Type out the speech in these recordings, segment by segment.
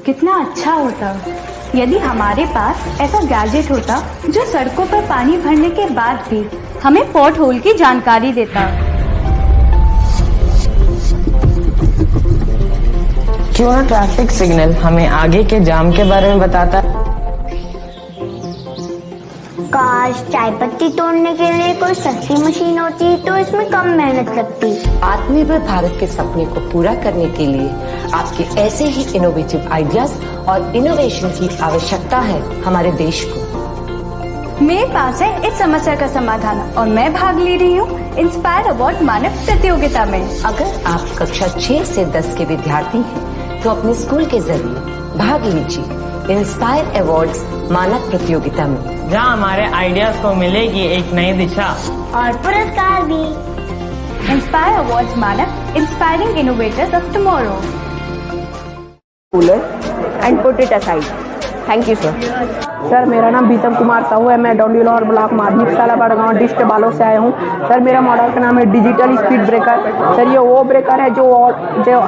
कितना अच्छा होता यदि हमारे पास ऐसा गैजेट होता जो सड़कों पर पानी भरने के बाद भी हमें पॉट होल की जानकारी देता। क्यों ना ट्रैफिक सिग्नल हमें आगे के जाम के बारे में बताता। काश चाय पत्ती तोड़ने के लिए कोई सस्ती मशीन होती तो इसमें कम मेहनत लगती। आत्मनिर्भर भारत के सपने को पूरा करने के लिए आपके ऐसे ही इनोवेटिव आइडियाज और इनोवेशन की आवश्यकता है हमारे देश को। मेरे पास है इस समस्या का समाधान और मैं भाग ले रही हूँ इंस्पायर अवार्ड मानव प्रतियोगिता में। अगर आप कक्षा 6 से 10 के विद्यार्थी हैं तो अपने स्कूल के जरिए भाग लीजिए इंस्पायर अवार्ड्स मानव प्रतियोगिता में, जहाँ हमारे आइडियाज को मिलेगी एक नई दिशा और पुरस्कार भी। Inspire awards Manav, inspiring innovators of tomorrow. And put it aside. Thank you sir. Sir मेरा नाम बीतम कुमार साहू है। मैं डोंडीलोर ब्लॉक माध्यमिक शाला बड़गांव डिस्ट्रिक्ट बालोद से आया हूँ। सर मेरा मॉडल का नाम है डिजिटल स्पीड ब्रेकर। सर ये वो ब्रेकर है जो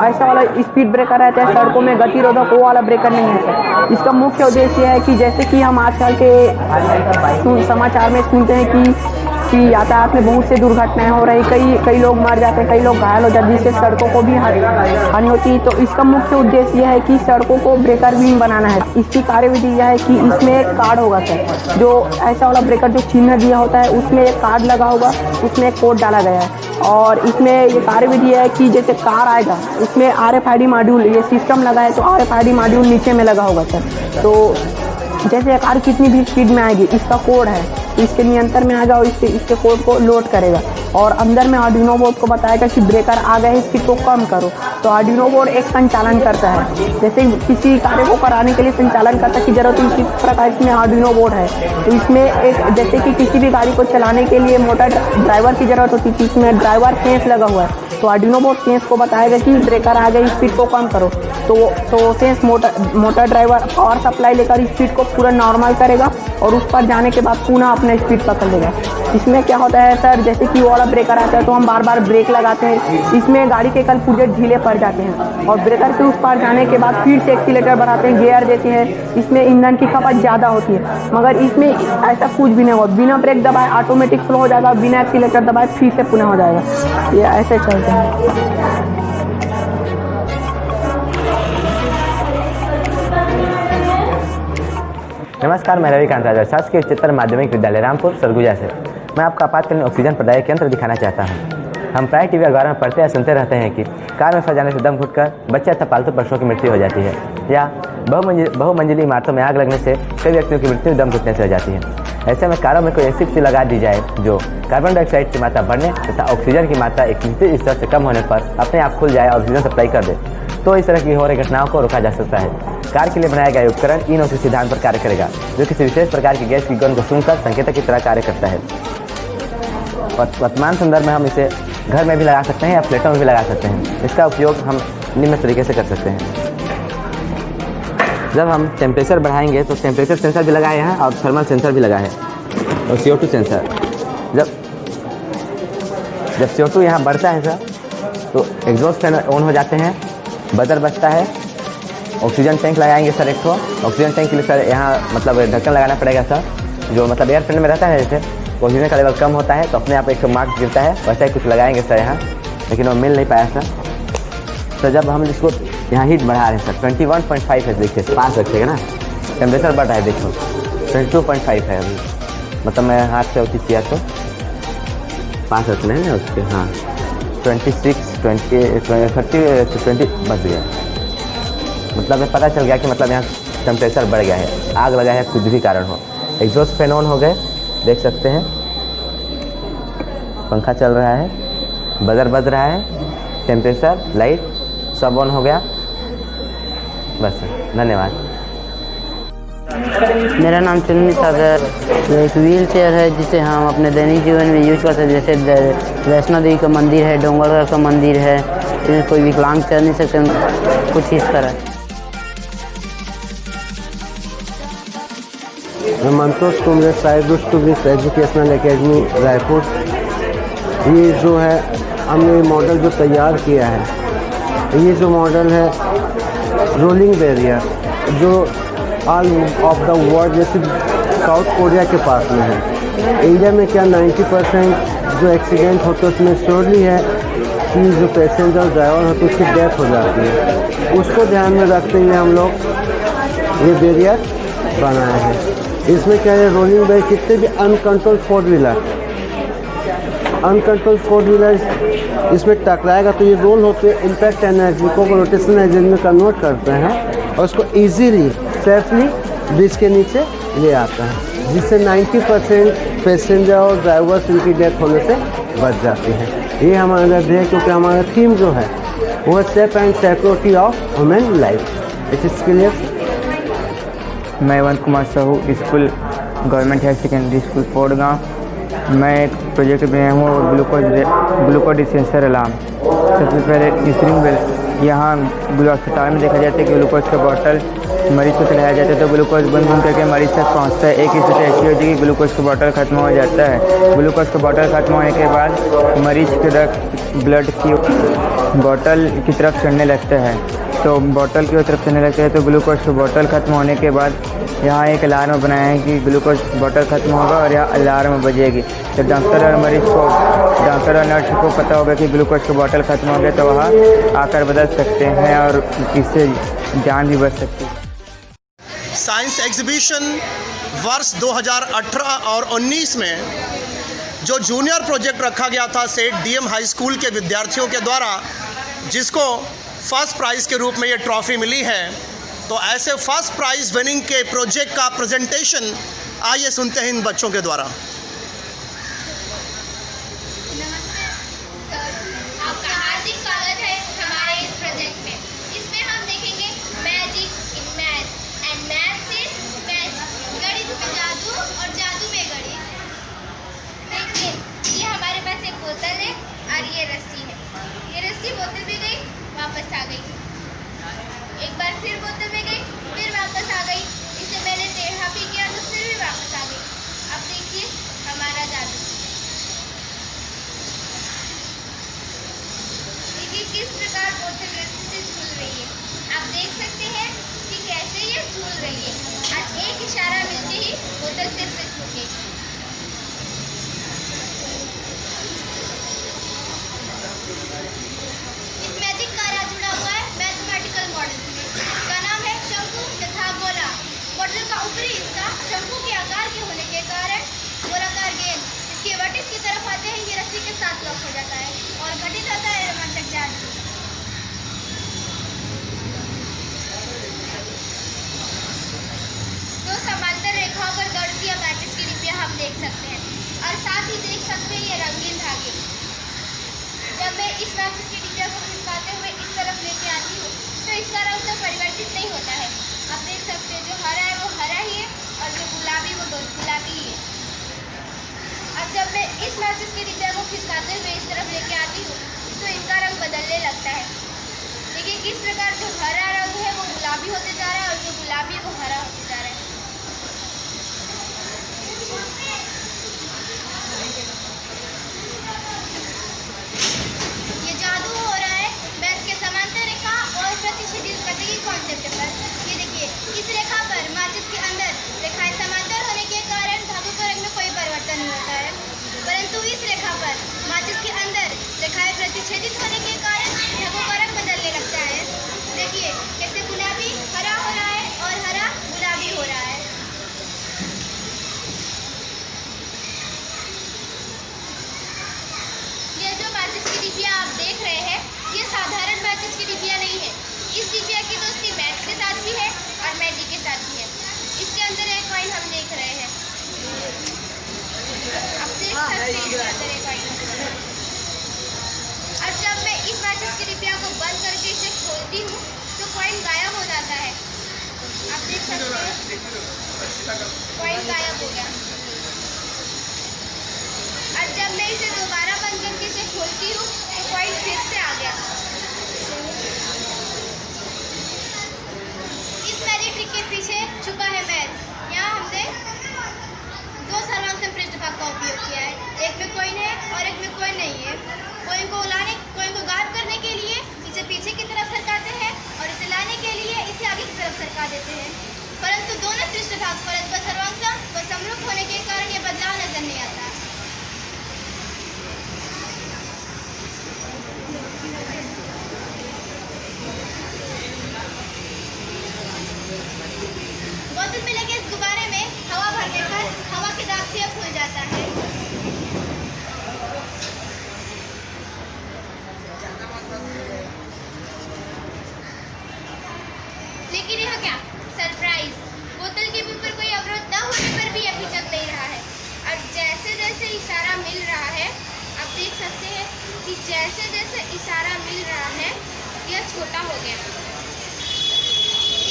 ऐसा वाला स्पीड ब्रेकर रहता है सड़कों में गतिरोधक, वो वाला ब्रेकर नहीं है सर। इसका मुख्य उद्देश्य है कि जैसे कि हम आजकल के समाचार में सुनते हैं कि यातायात में बहुत से दुर्घटनाएं हो रही, कई लोग मर जाते हैं, कई लोग घायल हो जाते हैं, जिससे सड़कों को भी हानि होती है। तो इसका मुख्य उद्देश्य यह है कि सड़कों को ब्रेकर विहीन बनाना है। इसकी कार्यविधि यह है कि इसमें एक कार्ड होगा सर, जो ऐसा वाला ब्रेकर जो चिन्ह दिया होता है उसमें एक कार्ड लगा होगा, उसमें एक कोड डाला गया है। और इसमें ये कार्यविधि है कि जैसे कार आएगा उसमें RFID मॉड्यूल, ये सिस्टम लगा है तो RFID मॉड्यूल नीचे में लगा होगा सर। तो जैसे कार कितनी भी स्पीड में आएगी इसका कोड है, इसके नियंत्रण में आएगा और इसके कोड को लोड करेगा और अंदर में आर्डिनो बोर्ड को बताएगा कि ब्रेकर आ गए, स्पीड को कम करो। तो आर्डिनो बोर्ड एक संचालन करता है, जैसे किसी कार्य को कराने के लिए संचालन करता की जरूरत है, इसी प्रकार इसमें आर्डिनो बोर्ड है। तो इसमें एक जैसे कि किसी भी गाड़ी को चलाने के लिए मोटर ड्राइवर की जरूरत होती है, इसमें ड्राइवर सेंस लगा हुआ है। तो आर्डिनो बोर्ड सेंस को बताएगा कि ब्रेकर आ गए, स्पीड को कम करो। तो sense motor driver power supply लेकर स्पीड को पूरा नॉर्मल करेगा और उस पर जाने के बाद पुनः अपना स्पीड पकड़ लेगा। इसमें क्या होता है सर, जैसे कि वो वाला ब्रेकर आता है तो हम बार बार ब्रेक लगाते हैं, इसमें गाड़ी के कल पुर्जे ढीले पड़ जाते हैं और ब्रेकर के उस पार जाने के बाद फिर से एक्सीलेटर बढ़ाते हैं, गियर देते हैं। इसमें ईंधन की खपत ज़्यादा होती है, मगर इसमें ऐसा कुछ भी नहीं होगा। बिना ब्रेक दबाए ऑटोमेटिक फ्लो हो जाएगा, बिना एक्सीलेटर दबाए फिर से पुनः हो जाएगा। ये ऐसे चलता है। नमस्कार, मैं रविकांत राजा, शासकीय उच्चतर माध्यमिक विद्यालय रामपुर सरगुजा से। मैं आपको आपातकालीन ऑक्सीजन प्रदायक यंत्र दिखाना चाहता हूं। हम प्राय टीवी अखबार में पढ़ते या सुनते रहते हैं कि कार में फंस जाने से दम घुटकर बच्चे तथा पालतू पशुओं की मृत्यु हो जाती है, या बहुमंजिली इमारतों में आग लगने से कई व्यक्तियों की मृत्यु दम घुटने से हो जाती है। ऐसे में कारों में कोई ऐसी चीज लगा दी जाए जो कार्बन डाइऑक्साइड की मात्रा बढ़ने तथा ऑक्सीजन की मात्रा एक निश्चित स्तर से कम होने पर अपने आप खुल जाए और ऑक्सीजन सप्लाई कर दे, तो इस तरह की हो रही घटनाओं को रोका जा सकता है। कार के लिए बनाया गया उपकरण इन उसी सिद्धांत पर कार्य करेगा, जो किसी विशेष प्रकार की गैस की गंध को सूंघकर संकेतक की तरह कार्य करता है। वर्तमान संदर्भ में हम इसे घर में भी लगा सकते हैं या फ्लैटों में भी लगा सकते हैं। इसका उपयोग हम निम्न तरीके से कर सकते हैं। जब हम टेम्परेचर बढ़ाएंगे तो टेम्परेचर सेंसर भी लगाए हैं और थर्मल सेंसर भी लगा है और CO2 सेंसर। जब CO2 यहाँ बढ़ता है सर तो एग्जॉस्ट फैन ऑन हो जाते हैं, बजर बजता है। ऑक्सीजन टैंक लगाएंगे सर, एक तो ऑक्सीजन टैंक के लिए सर यहाँ मतलब ढक्कन लगाना पड़ेगा सर, जो मतलब एयर फैन में रहता है। जैसे ऑक्सीजन का लेवल कम होता है तो अपने आप एक मार्क्स गिरता है, वैसा ही कुछ लगाएंगे सर यहाँ, लेकिन वो मिल नहीं पाया सर। तो जब हम इसको यहाँ हीट बढ़ा रहे हैं सर 21.5 है, देखिए 5 रखिएगा ना, टेम्परेचर बढ़ रहा है, देखो 22.5 है अभी, मतलब मैं हाथ से उसी किया तो 5 रखने हैं उसके, हाँ 26, 20 बच गया। मतलब मैं पता चल गया कि मतलब यहाँ टेम्परेचर बढ़ गया है, आग लगा है, कुछ भी कारण हो। एग्जॉस्ट फैन ऑन हो गए, देख सकते हैं पंखा चल रहा है, बजर बज रहा है, टेम्परेचर लाइट सब ऑन हो गया। बस धन्यवाद। मेरा नाम चुन्नी सागर। ये एक व्हील चेयर है जिसे हम अपने दैनिक जीवन में यूज करते हैं। जैसे वैष्णो देवी का मंदिर है, डोंगरगढ़ का मंदिर है, इसमें कोई विकलांग चढ़ नहीं सकते, कुछ इस तरह। मैं मंतोष कुमार, साइड टू विथ एजुकेशनल एकेडमी रायपुर। ये जो है हमने मॉडल जो तैयार किया है, ये जो मॉडल है रोलिंग बैरियर, जो ऑल ऑफ द वर्ल्ड जैसे साउथ कोरिया के पास में है। इंडिया में क्या 90% जो एक्सीडेंट होते हैं उसमें श्योरली है कि जो पैसेंजर ड्राइवर होते हैं उसकी डेथ हो जाती है। उसको ध्यान में रखते हुए हम लोग ये बैरियर बनाए हैं। इसमें क्या है, रोलिंग बैरियर कितने भी अनकंट्रोल फोर व्हीलर इसमें टकराएगा तो ये रोल होते हैं, इम्पैक्ट एनर्जी को रोटेशनल एनर्जी में कन्वर्ट करते हैं और उसको इजीली सेफली ब्रिज के नीचे ले आता है, जिससे 90% पैसेंजर और ड्राइवर्स इनकी डेथ होने से बच जाती है। ये हमारा ध्येय, क्योंकि हमारा थीम जो है वो है safe and security of human life. It is clear. मैं Vant Kumar Sahu, school government higher secondary school Podgaon. मैं एक प्रोजेक्ट बनाया हूँ ग्लूकोज डिस्पेंसर अलार्म। सबसे पहले स्प्रिंग बेल, यहाँ अस्पताल में देखा जाता है कि ग्लूकोज का बॉटल मरीज को पिलाया जाता है तो ग्लूकोज बंद करके मरीज तक पहुँचता है। एक स्थिति ऐसी होती है कि ग्लूकोज का बॉटल खत्म हो जाता है। ग्लूकोज का बॉटल खत्म होने के बाद मरीज के रक्त ब्लड की बॉटल की तरफ चढ़ने लगता है, तो बॉटल की तरफ चढ़ने लगता है तो ग्लूकोज का बॉटल खत्म होने के बाद यहाँ एक अलार्म बनाया है कि ग्लूकोज बॉटल खत्म होगा और यहाँ अलार्म बजेगी। तो डॉक्टर और मरीज को, डॉक्टर और नर्स को पता होगा कि ग्लूकोज का बॉटल खत्म हो गया तो वहाँ आकर बदल सकते हैं और इससे जान भी बच सकती है। साइंस एग्जीबिशन वर्ष 2018 और 19 में जो जूनियर प्रोजेक्ट रखा गया था सेठ डीएम हाई स्कूल के विद्यार्थियों के द्वारा, जिसको फर्स्ट प्राइज़ के रूप में ये ट्रॉफ़ी मिली है, तो ऐसे फर्स्ट प्राइज़ विनिंग के प्रोजेक्ट का प्रेजेंटेशन आइए सुनते हैं इन बच्चों के द्वारा। आपका हार्दिक स्वागत है हमारे इस प्रोजेक्ट में। इसमें हम देखेंगे magic in math and math से मैजिक, गणित में जादू और जादू में गणित। देखिए, ये हमारे पास एक बोतल है और ये रस्सी है। ये रस्सी बोतल में गई, वापस आ गई, एक बार फिर बोतल में गई, फिर वापस आ गई। इसे मैंने टेढ़ा भी किया तो फिर भी वापस आ गई। अब देखिए हमारा जादू, देखिए किस प्रकार बोतल रस्सी से झूल रही है। आप देख सकते हैं कि कैसे ये झूल रही है और एक इशारा मिलते ही बोतल फिर से झूलेगी। इस मैजिक का राज जुड़ा हुआ है मैथमेटिकल मॉडल में। इसका नाम है शंकु तथा गोला। मॉडल का ऊपरी हिस्सा शंकु के आकार के होने के कारण गोलाकार गेंद इसके वर्टिस की तरफ आते हैं, ये रस्सी के साथ लॉक हो जाता है और घटित होता है रोमांचक जादू। तो समांतर रेखाओं पर गढ़ती मैचिस की डिब्बियां हम देख सकते हैं और साथ ही देख सकते हैं ये रंगीन धागे। जब मैं इस मैचिस की डिब्बिया को खिसकाते हुए इस तरफ लेके आती हूँ तो इसका रंग तो परिवर्तित नहीं होता है। आप देख सकते हैं जो हरा है वो हरा ही है और जो गुलाबी वो गुलाबी ही है। और जब मैं इस मैचिस की डिब्बिया को खिसकाते हुए इस तरफ लेके आती हूँ तो इनका रंग बदलने लगता है। देखिए किस प्रकार जो हरा रंग है वो गुलाबी होते जा रहा है और जो गुलाबी वो हरा होते जा रहा है। ये जादू हो रहा है मैथ के समांतर रेखा और प्रतिच्छेदित करने की कॉन्सेप्ट पर। ये देखिए इस रेखा पर माचिस के अंदर रेखाएं समांतर होने के कारण धातु के रंग में कोई परिवर्तन नहीं होता है, परंतु इस रेखा पर माचिस के अंदर रेखाएं प्रतिच्छेदित होने के कारण धातु का रंग बदलने लगता है। देखिए कैसे गुलाबी हरा हो रहा है और हरा गुलाबी हो रहा है। ये जो माचिस की डिब्बियाँ आप देख रहे हैं ये साधारण माचिस की डिब्बियाँ नहीं है। इस डिब्बिया की दोस्ती मैथ्स के साथ भी है और मैजिक के साथ भी है। इसके अंदर एक कॉइन हम देख रहे हैं, आप देख सकते हैं इसके अंदर एक कॉइन। और जब मैं इस माचिस की डिब्बिया को बंद करके इसे खोलती हूँ तो कॉइन गायब हो जाता है। आप देख सकते हैं कॉइन गायब हो गया। और जब मैं इसे दोबारा बंद करके इसे खोलती हूँ तो कॉइन फिर से आ गया। इस मैजिक ट्रिक के पीछे छुपा है मैथ। यहाँ हमने दो सर्वांग पृष्ठभाग का उपयोग किया है, एक में कॉइन है और एक में कॉइन नहीं है। कॉइन को लाने, कॉइन को गायब करने के लिए इसे पीछे की तरफ सरकाते हैं और इसे लाने के लिए इसे आगे की तरफ सरका देते हैं। अर्थात परस्पर सर्वांगसम व समरूप होने के कारण ये बदलाव नजर नहीं आता। बोतल में लगे इस गुब्बारे में हवा भरने पर हवा के दाब से खुल जाता है। लेकिन यह क्या सरप्राइज, बोतल के ऊपर कोई अवरोध न होने पर भी यह खिंचक नहीं रहा है। और जैसे जैसे इशारा मिल रहा है, आप देख सकते हैं कि जैसे जैसे इशारा मिल रहा है यह छोटा हो गया।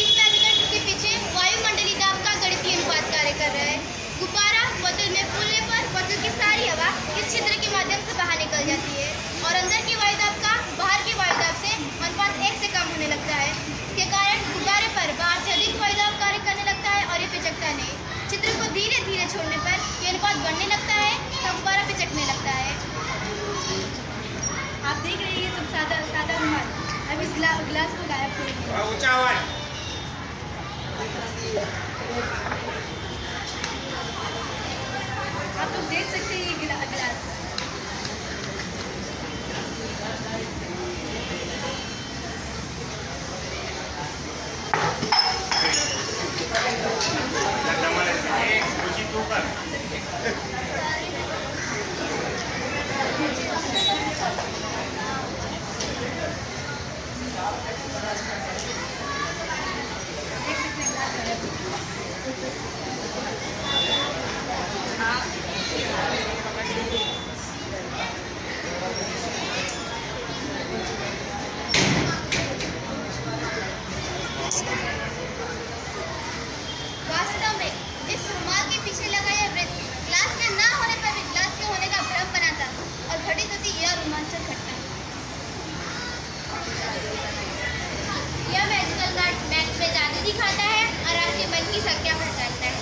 इस पैरामीटर के पीछे वायुमंडलीय दाब का गणितीय अनुपात कार्य कर रहा है। गुब्बारा बोतल में फूलने पर बोतल की सारी हवा इस छिद्र के माध्यम से बाहर निकल जाती है और अंदर की वायुदाब का बाहर की वायुदाब से अनुपात 1 से कम होने लगता है। इसके कारण गुब्बारे पर बाहर से अधिक वायुदाब कार्य करने लगता है और ये पिचकता नहीं। छिद्र को धीरे धीरे छोड़ने पर यह अनुपात बढ़ने लगता है, तब गुब्बारा पिचकने लगता है। आप देख रहे हैं ये सब सादा रुमाल अब इस गिलास को गायब करेंगे। आप लोग देख सकते हैं ये गिलास। वास्तव में इस रुमाल के पीछे लगा यह वृत्त ग्लास के न होने पर भी ग्लास के होने का भ्रम बनाता और घटित होती यह रोमांचक घटना। यह मैजिकल कार्ड मैच में जादू दिखाता है और आपके मन की संख्या पहचानता है।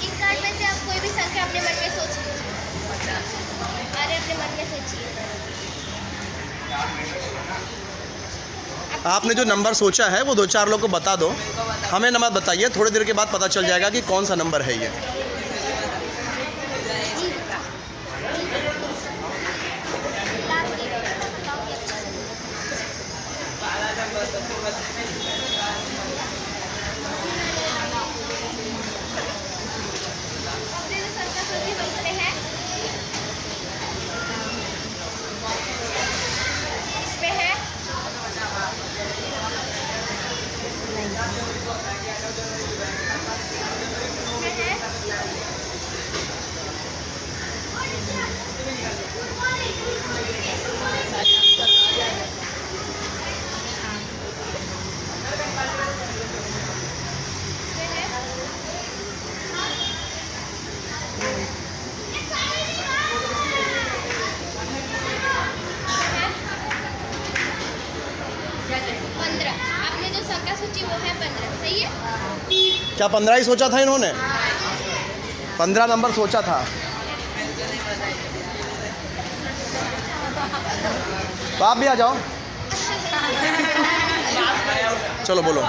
इस कार्ड में से आप कोई भी संख्या अपने मन में सोचिए। अरे अपने मन में सोचिए। आपने जो नंबर सोचा है वो 2-4 लोग को बता दो, हमें नंबर बताइए। थोड़ी देर के बाद पता चल जाएगा कि कौन सा नंबर है ये। क्या 15 ही सोचा था इन्होंने? 15 नंबर सोचा था। तो आप भी आ जाओ। चलो बोलो।